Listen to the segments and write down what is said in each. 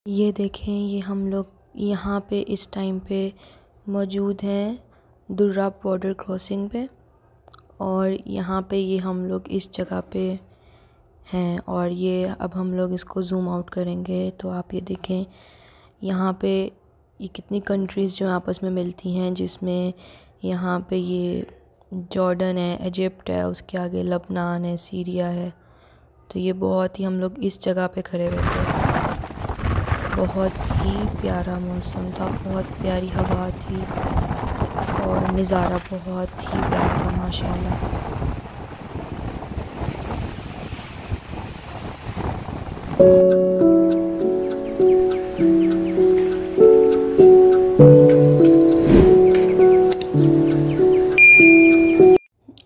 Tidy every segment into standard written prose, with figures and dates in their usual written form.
ये देखें, ये हम लोग यहाँ पे इस टाइम पे मौजूद हैं दुर्रा बॉर्डर क्रॉसिंग पे। और यहाँ पे ये हम लोग इस जगह पे हैं। और ये अब हम लोग इसको ज़ूम आउट करेंगे तो आप ये देखें, यहाँ पे ये कितनी कंट्रीज़ जो आपस में मिलती हैं, जिसमें यहाँ पे ये जॉर्डन है, इजिप्ट है, उसके आगे लबनान है, सीरिया है। तो ये बहुत ही हम लोग इस जगह पे खड़े हुए थे। बहुत ही प्यारा मौसम था, बहुत प्यारी हवा थी और नज़ारा बहुत ही प्यारा था माशाल्लाह।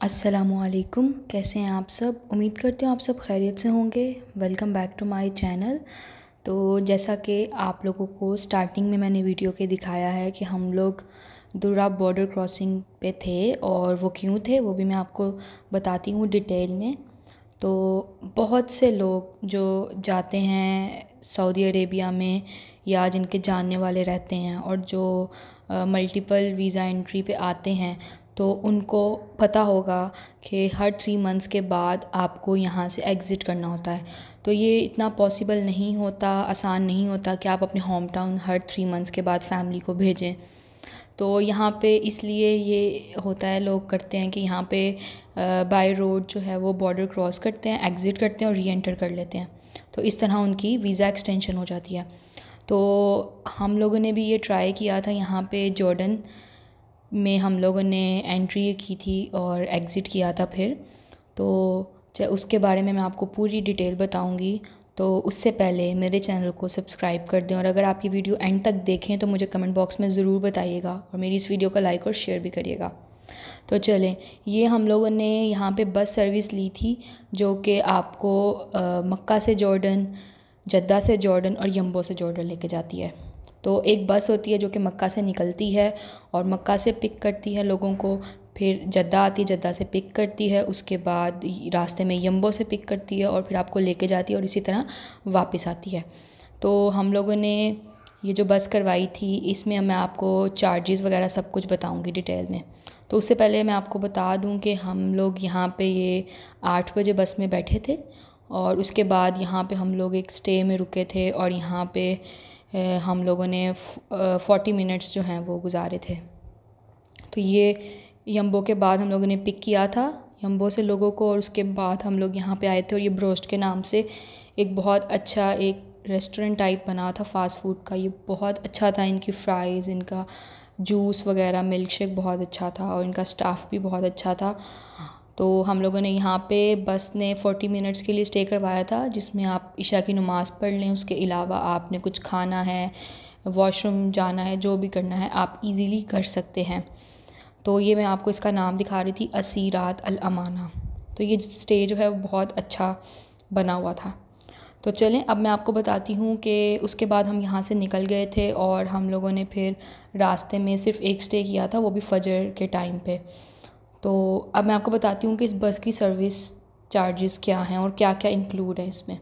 अस्सलामुअलैकुम, कैसे हैं आप सब? उम्मीद करते हो आप सब खैरियत से होंगे। Welcome back to my channel. तो जैसा कि आप लोगों को स्टार्टिंग में मैंने वीडियो के दिखाया है कि हम लोग दुर्रा बॉर्डर क्रॉसिंग पे थे, और वो क्यों थे वो भी मैं आपको बताती हूँ डिटेल में। तो बहुत से लोग जो जाते हैं सऊदी अरेबिया में, या जिनके जानने वाले रहते हैं और जो मल्टीपल वीज़ा एंट्री पे आते हैं, तो उनको पता होगा कि हर 3 मंथ्स के बाद आपको यहाँ से एग्ज़िट करना होता है। तो ये इतना पॉसिबल नहीं होता, आसान नहीं होता कि आप अपने होम टाउन हर 3 मंथ्स के बाद फैमिली को भेजें। तो यहाँ पे इसलिए ये होता है, लोग करते हैं कि यहाँ पे बाय रोड जो है वो बॉर्डर क्रॉस करते हैं, एग्ज़िट करते हैं और री एंटर कर लेते हैं। तो इस तरह उनकी वीज़ा एक्सटेंशन हो जाती है। तो हम लोगों ने भी ये ट्राई किया था, यहाँ पे जॉर्डन में हम लोगों ने एंट्री की थी और एग्ज़िट किया था फिर। तो उसके बारे में मैं आपको पूरी डिटेल बताऊंगी। तो उससे पहले मेरे चैनल को सब्सक्राइब कर दें, और अगर आप ये वीडियो एंड तक देखें तो मुझे कमेंट बॉक्स में ज़रूर बताइएगा, और मेरी इस वीडियो को लाइक और शेयर भी करिएगा। तो चलें, ये हम लोगों ने यहाँ पे बस सर्विस ली थी जो कि आपको मक्का से जॉर्डन, जद्दा से जॉर्डन और यम्बो से जॉर्डन लेके जाती है। तो एक बस होती है जो कि मक्का से निकलती है और मक्का से पिक करती है लोगों को, फिर जद्दा आती है, जद्दा से पिक करती है, उसके बाद रास्ते में यम्बो से पिक करती है और फिर आपको लेके जाती है और इसी तरह वापस आती है। तो हम लोगों ने ये जो बस करवाई थी, इसमें मैं आपको चार्जेस वगैरह सब कुछ बताऊंगी डिटेल में। तो उससे पहले मैं आपको बता दूं कि हम लोग यहाँ पे ये 8 बजे बस में बैठे थे, और उसके बाद यहाँ पे हम लोग एक स्टे में रुके थे, और यहाँ पे हम लोगों ने 40 मिनट्स जो हैं वो गुजारे थे। तो ये यम्बो के बाद हम लोगों ने पिक किया था यम्बो से लोगों को, और उसके बाद हम लोग यहाँ पे आए थे। और ये ब्रोस्ट के नाम से एक बहुत अच्छा एक रेस्टोरेंट टाइप बना था फ़ास्ट फूड का, ये बहुत अच्छा था। इनकी फ़्राइज़, इनका जूस वगैरह, मिल्क शेक बहुत अच्छा था, और इनका स्टाफ भी बहुत अच्छा था। तो हम लोगों ने यहाँ पे बस ने 40 मिनट्स के लिए स्टे करवाया था, जिसमें आप इशा की नमाज़ पढ़ लें। उसके अलावा आपने कुछ खाना है, वॉशरूम जाना है, जो भी करना है आप इजीली कर सकते हैं। तो ये मैं आपको इसका नाम दिखा रही थी, असीरात अल अमाना। तो ये स्टे जो है वो बहुत अच्छा बना हुआ था। तो चलें, अब मैं आपको बताती हूँ कि उसके बाद हम यहाँ से निकल गए थे, और हम लोगों ने फिर रास्ते में सिर्फ़ एक स्टे किया था, वो भी फ़जर के टाइम पे। तो अब मैं आपको बताती हूँ कि इस बस की सर्विस चार्जेस क्या हैं और क्या क्या इंक्लूड है इसमें।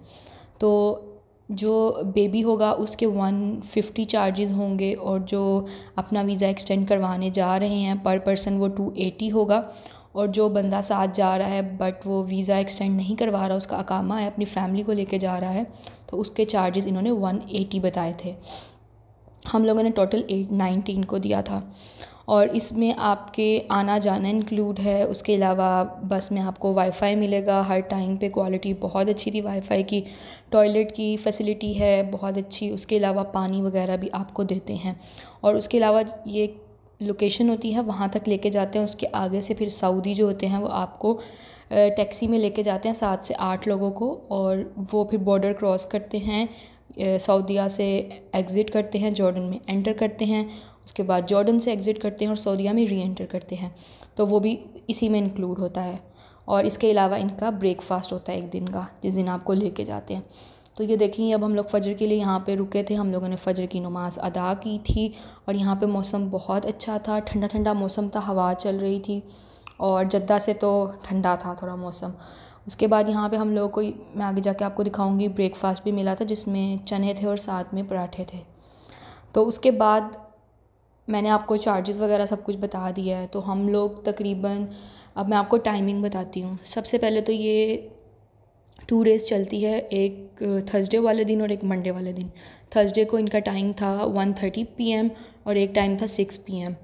तो जो बेबी होगा उसके 150 चार्जेस होंगे, और जो अपना वीज़ा एक्सटेंड करवाने जा रहे हैं पर पर्सन वो 280 होगा। और जो बंदा साथ जा रहा है बट वो वीज़ा एक्सटेंड नहीं करवा रहा, उसका अकामा है, अपनी फैमिली को लेके जा रहा है, तो उसके चार्जेस इन्होंने 180 बताए थे। हम लोगों ने टोटल 819 को दिया था, और इसमें आपके आना जाना इंक्लूड है। उसके अलावा बस में आपको वाईफाई मिलेगा हर टाइम पे, क्वालिटी बहुत अच्छी थी वाईफाई की। टॉयलेट की फैसिलिटी है बहुत अच्छी। उसके अलावा पानी वगैरह भी आपको देते हैं, और उसके अलावा ये लोकेशन होती है वहाँ तक लेके जाते हैं। उसके आगे से फिर सऊदी जो होते हैं वो आपको टैक्सी में लेके जाते हैं 7 से 8 लोगों को, और वो फिर बॉर्डर क्रॉस करते हैं, सऊदीया से एग्ज़िट करते हैं, जॉर्डन में एंटर करते हैं, उसके बाद जॉर्डन से एग्ज़िट करते हैं और सऊदीया में री एंटर करते हैं। तो वो भी इसी में इंक्लूड होता है। और इसके अलावा इनका ब्रेकफास्ट होता है एक दिन का, जिस दिन आपको लेके जाते हैं। तो ये देखिए, अब हम लोग फ़जर के लिए यहाँ पे रुके थे, हम लोगों ने फ़जर की नमाज़ अदा की थी, और यहाँ पे मौसम बहुत अच्छा था, ठंडा ठंडा मौसम था, हवा चल रही थी, और जद्दा से तो ठंडा था थोड़ा मौसम। उसके बाद यहाँ पे हम लोगों को, मैं आगे जाके आपको दिखाऊंगी, ब्रेकफास्ट भी मिला था जिसमें चने थे और साथ में पराठे थे। तो उसके बाद मैंने आपको चार्जेस वगैरह सब कुछ बता दिया है। तो हम लोग तकरीबन, अब मैं आपको टाइमिंग बताती हूँ। सबसे पहले तो ये 2 डेज़ चलती है, एक थर्सडे वाले दिन और एक मंडे वाले दिन। थर्सडे को इनका टाइम था 1:30 PM और एक टाइम था 6 PM।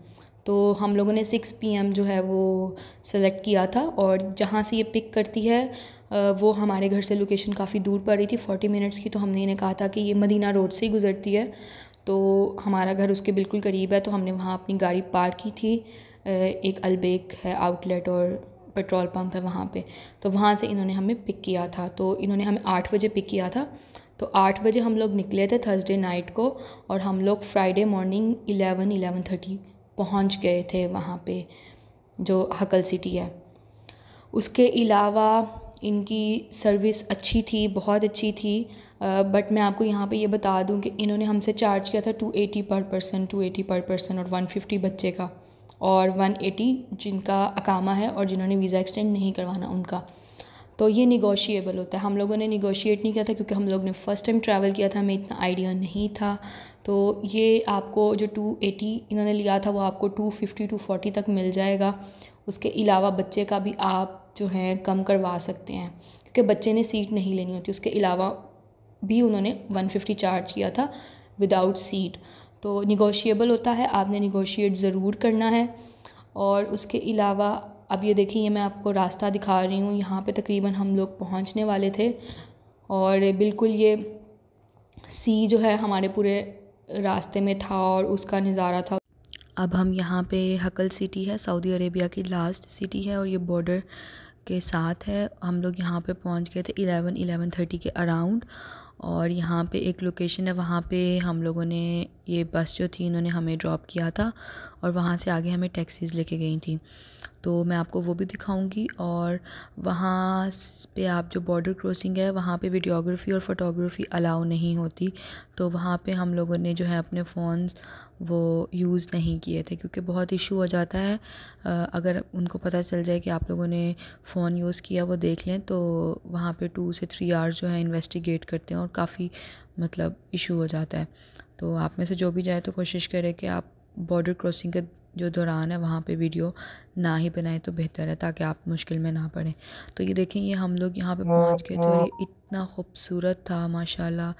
तो हम लोगों ने 6 PM जो है वो सेलेक्ट किया था, और जहाँ से ये पिक करती है वो हमारे घर से लोकेशन काफ़ी दूर पड़ रही थी, 40 मिनट्स की। तो हमने इन्हें कहा था कि ये मदीना रोड से ही गुज़रती है, तो हमारा घर उसके बिल्कुल करीब है। तो हमने वहाँ अपनी गाड़ी पार्क की थी। एक अलबेक है आउटलेट और पेट्रोल पंप है वहाँ पे। तो वहाँ से इन्होंने हमें पिक किया था। तो इन्होंने हमें 8 बजे पिक किया था। तो 8 बजे हम लोग निकले थे थर्सडे नाइट को, और हम लोग फ्राइडे मॉर्निंग 11-11:30 पहुँच गए थे वहाँ पे, जो हकल सिटी है। उसके अलावा इनकी सर्विस अच्छी थी, बहुत अच्छी थी। बट मैं आपको यहाँ पे ये बता दूँ कि इन्होंने हमसे चार्ज किया था 280 पर पर्सन, 280 पर पर्सन, और 150 बच्चे का, और 180 जिनका अकामा है और जिन्होंने वीज़ा एक्सटेंड नहीं करवाना उनका। तो ये निगोशिएबल होता है। हम लोगों ने निगोशिएट नहीं किया था क्योंकि हम लोग ने फ़र्स्ट टाइम ट्रैवल किया था, हमें इतना आइडिया नहीं था। तो ये आपको जो 280 इन्होंने लिया था वो आपको 250 240 तक मिल जाएगा। उसके अलावा बच्चे का भी आप जो है कम करवा सकते हैं, क्योंकि बच्चे ने सीट नहीं लेनी होती। उसके अलावा भी उन्होंने 150 चार्ज किया था विदाउट सीट। तो निगोशिएबल होता है, आपने निगोशिएट ज़रूर करना है। और उसके अलावा अब ये देखिए, मैं आपको रास्ता दिखा रही हूँ। यहाँ पे तकरीबन हम लोग पहुँचने वाले थे, और बिल्कुल ये सी जो है हमारे पूरे रास्ते में था और उसका नज़ारा था। अब हम यहाँ पे हकल सिटी है, सऊदी अरेबिया की लास्ट सिटी है, और ये बॉर्डर के साथ है। हम लोग यहाँ पे पहुँच गए थे 11-11:30 के अराउंड। और यहाँ पे एक लोकेशन है, वहाँ पे हम लोगों ने, ये बस जो थी इन्होंने हमें ड्रॉप किया था, और वहाँ से आगे हमें टैक्सीज़ लेके गई थी। तो मैं आपको वो भी दिखाऊंगी। और वहाँ पे आप जो बॉर्डर क्रॉसिंग है वहाँ पे वीडियोग्राफी और फ़ोटोग्राफी अलाउ नहीं होती। तो वहाँ पे हम लोगों ने जो है अपने फ़ोन्स वो यूज़ नहीं किए थे, क्योंकि बहुत इशू हो जाता है। अगर उनको पता चल जाए कि आप लोगों ने फ़ोन यूज़ किया, वो देख लें, तो वहाँ पे 2 से 3 आवर्स जो है इन्वेस्टिगेट करते हैं, और काफ़ी मतलब इशू हो जाता है। तो आप में से जो भी जाए तो कोशिश करें कि आप बॉर्डर क्रॉसिंग के जो दौरान है वहाँ पे वीडियो ना ही बनाए तो बेहतर है, ताकि आप मुश्किल में ना पड़ें। तो ये देखें, ये हम लोग यहाँ पे पहुँच गए थे, और ये इतना खूबसूरत था माशाल्लाह।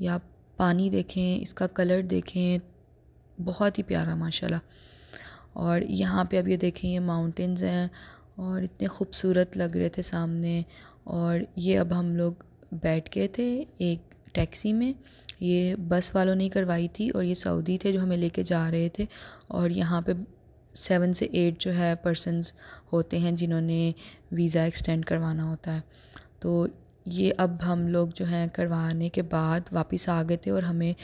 ये आप पानी देखें, इसका कलर देखें, बहुत ही प्यारा माशाल्लाह। और यहाँ पे अब ये देखें, ये माउंटेंस हैं और इतने खूबसूरत लग रहे थे सामने। और ये अब हम लोग बैठ गए थे एक टैक्सी में। ये बस वालों ने करवाई थी, और ये सऊदी थे जो हमें लेके जा रहे थे। और यहाँ पे 7 से 8 जो है पर्सन्स होते हैं जिन्होंने वीज़ा एक्सटेंड करवाना होता है। तो ये अब हम लोग जो हैं करवाने के बाद वापस आ गए थे, और हमें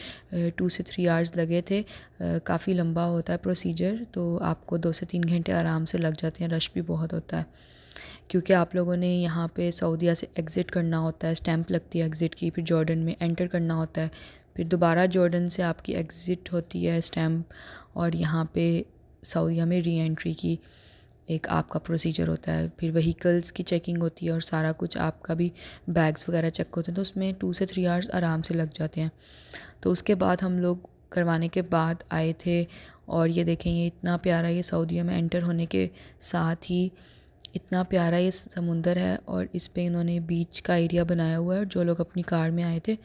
2 से 3 आवर्स लगे थे। काफ़ी लंबा होता है प्रोसीजर, तो आपको 2 से 3 घंटे आराम से लग जाते हैं। रश भी बहुत होता है, क्योंकि आप लोगों ने यहाँ पे सऊदीया से एग्ज़िट करना होता है, स्टैंप लगती है एग्ज़िट की, फिर जॉर्डन में एंटर करना होता है, फिर दोबारा जॉर्डन से आपकी एग्ज़िट होती है स्टैंप, और यहाँ पे सऊदीया में री एंट्री की एक आपका प्रोसीजर होता है। फिर व्हीकल्स की चेकिंग होती है, और सारा कुछ आपका भी बैग्स वगैरह चेक होते हैं। तो उसमें 2 से 3 आवर्स आराम से लग जाते हैं। तो उसके बाद हम लोग करवाने के बाद आए थे, और ये देखें, ये इतना प्यारा, ये सऊदीया में एंटर होने के साथ ही इतना प्यारा ये समुंदर है, और इस पे इन्होंने बीच का एरिया बनाया हुआ है। और जो लोग अपनी कार में आए थे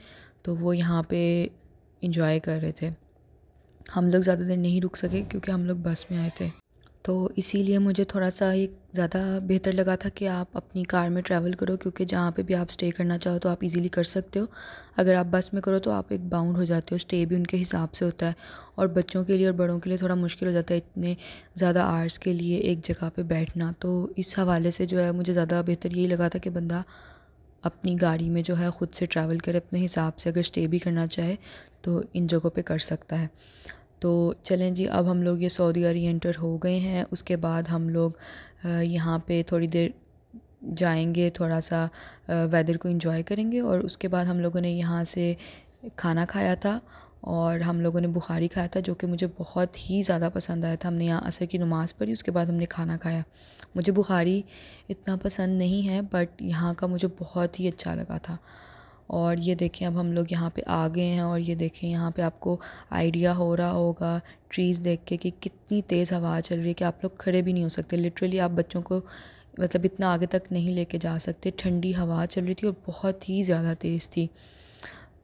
तो वो यहाँ पे इंजॉय कर रहे थे। हम लोग ज़्यादा देर नहीं रुक सके क्योंकि हम लोग बस में आए थे। तो इसीलिए मुझे थोड़ा सा ये ज़्यादा बेहतर लगा था कि आप अपनी कार में ट्रैवल करो, क्योंकि जहाँ पे भी आप स्टे करना चाहो तो आप इजीली कर सकते हो। अगर आप बस में करो तो आप एक बाउंड हो जाते हो, स्टे भी उनके हिसाब से होता है, और बच्चों के लिए और बड़ों के लिए थोड़ा मुश्किल हो जाता है इतने ज़्यादा आवर्स के लिए एक जगह पे बैठना। तो इस हवाले से जो है मुझे ज़्यादा बेहतर यही लगा था कि बंदा अपनी गाड़ी में जो है ख़ुद से ट्रैवल करे अपने हिसाब से। अगर स्टे भी करना चाहे तो इन जगहों पे कर सकता है। तो चलें जी, अब हम लोग ये सऊदी री एंटर हो गए हैं। उसके बाद हम लोग यहाँ पे थोड़ी देर जाएंगे, थोड़ा सा वेदर को एंजॉय करेंगे, और उसके बाद हम लोगों ने यहाँ से खाना खाया था। और हम लोगों ने बुखारी खाया था जो कि मुझे बहुत ही ज़्यादा पसंद आया था। हमने यहाँ असर की नमाज़ पढ़ी, उसके बाद हमने खाना खाया। मुझे बुखारी इतना पसंद नहीं है बट यहाँ का मुझे बहुत ही अच्छा लगा था। और ये देखें अब हम लोग यहाँ पे आ गए हैं और ये देखें यहाँ पे आपको आइडिया हो रहा होगा ट्रीज़ देख के कि कितनी तेज़ हवा चल रही है कि आप लोग खड़े भी नहीं हो सकते। लिटरली आप बच्चों को मतलब इतना आगे तक नहीं लेके जा सकते। ठंडी हवा चल रही थी और बहुत ही ज़्यादा तेज़ थी।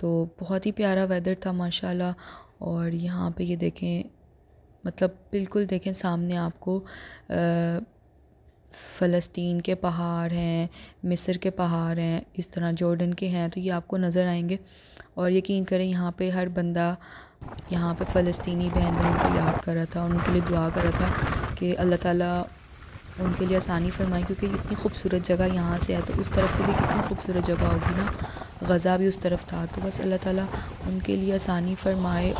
तो बहुत ही प्यारा वेदर था माशाल्लाह। और यहाँ पे ये देखें मतलब बिल्कुल देखें सामने आपको फ़लस्तीन के पहाड़ हैं, मिस्र के पहाड़ हैं, इस तरह जॉर्डन के हैं, तो ये आपको नज़र आएंगे। और यकीन करें यहाँ पे हर बंदा यहाँ पे फ़लस्तीनी बहन बहनों को याद कर रहा था, उनके लिए दुआ कर रहा था कि अल्लाह ताला उनके लिए आसानी फरमाए, क्योंकि इतनी खूबसूरत जगह यहाँ से है तो उस तरफ से भी कितनी खूबसूरत जगह होगी ना। गज़ा भी उस तरफ था, तो बस अल्लाह ताला उनके लिए आसानी फरमाए।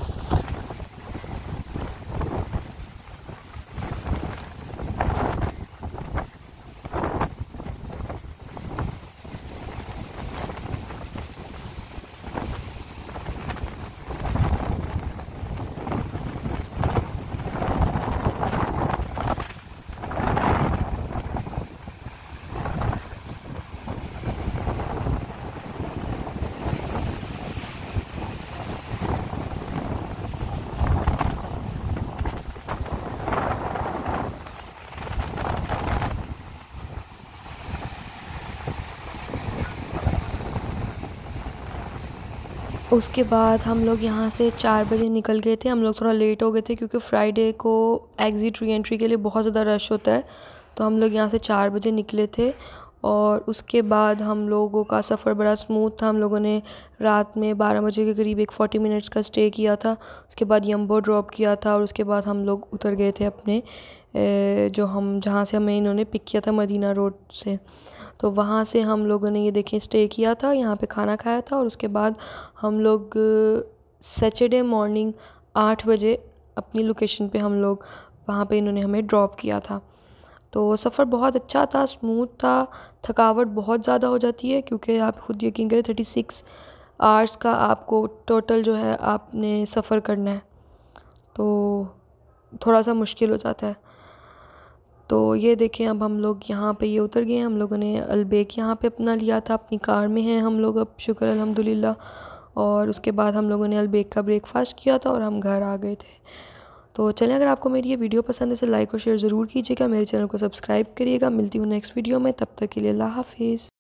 उसके बाद हम लोग यहाँ से 4 बजे निकल गए थे। हम लोग थोड़ा लेट हो गए थे क्योंकि फ्राइडे को एग्ज़िट री एंट्री के लिए बहुत ज़्यादा रश होता है, तो हम लोग यहाँ से 4 बजे निकले थे। और उसके बाद हम लोगों का सफ़र बड़ा स्मूथ था। हम लोगों ने रात में 12 बजे के करीब एक 40 मिनट्स का स्टे किया था। उसके बाद यम्बो ड्रॉप किया था और उसके बाद हम लोग उतर गए थे अपने जो हम जहाँ से हमें इन्होंने पिक किया था मदीना रोड से, तो वहाँ से हम लोगों ने ये देखें स्टे किया था, यहाँ पे खाना खाया था। और उसके बाद हम लोग सैटरडे मॉर्निंग 8 बजे अपनी लोकेशन पे हम लोग वहाँ पे इन्होंने हमें ड्रॉप किया था। तो सफ़र बहुत अच्छा था, स्मूथ था। थकावट बहुत ज़्यादा हो जाती है क्योंकि आप खुद यकीन करें 36 आवर्स का आपको टोटल जो है आपने सफ़र करना है, तो थोड़ा सा मुश्किल हो जाता है। तो ये देखें अब हम लोग यहाँ पे ये उतर गए हैं। हम लोगों ने अलबेक यहाँ पे अपना लिया था, अपनी कार में हैं हम लोग अब, शुक्र अल्हम्दुलिल्लाह। और उसके बाद हम लोगों ने अलबेक का ब्रेकफास्ट किया था और हम घर आ गए थे। तो चलें, अगर आपको मेरी ये वीडियो पसंद है तो लाइक और शेयर ज़रूर कीजिएगा, मेरे चैनल को सब्सक्राइब करिएगा। मिलती हूँ नेक्स्ट वीडियो में, तब तक के लिए अल्लाह हाफिज़।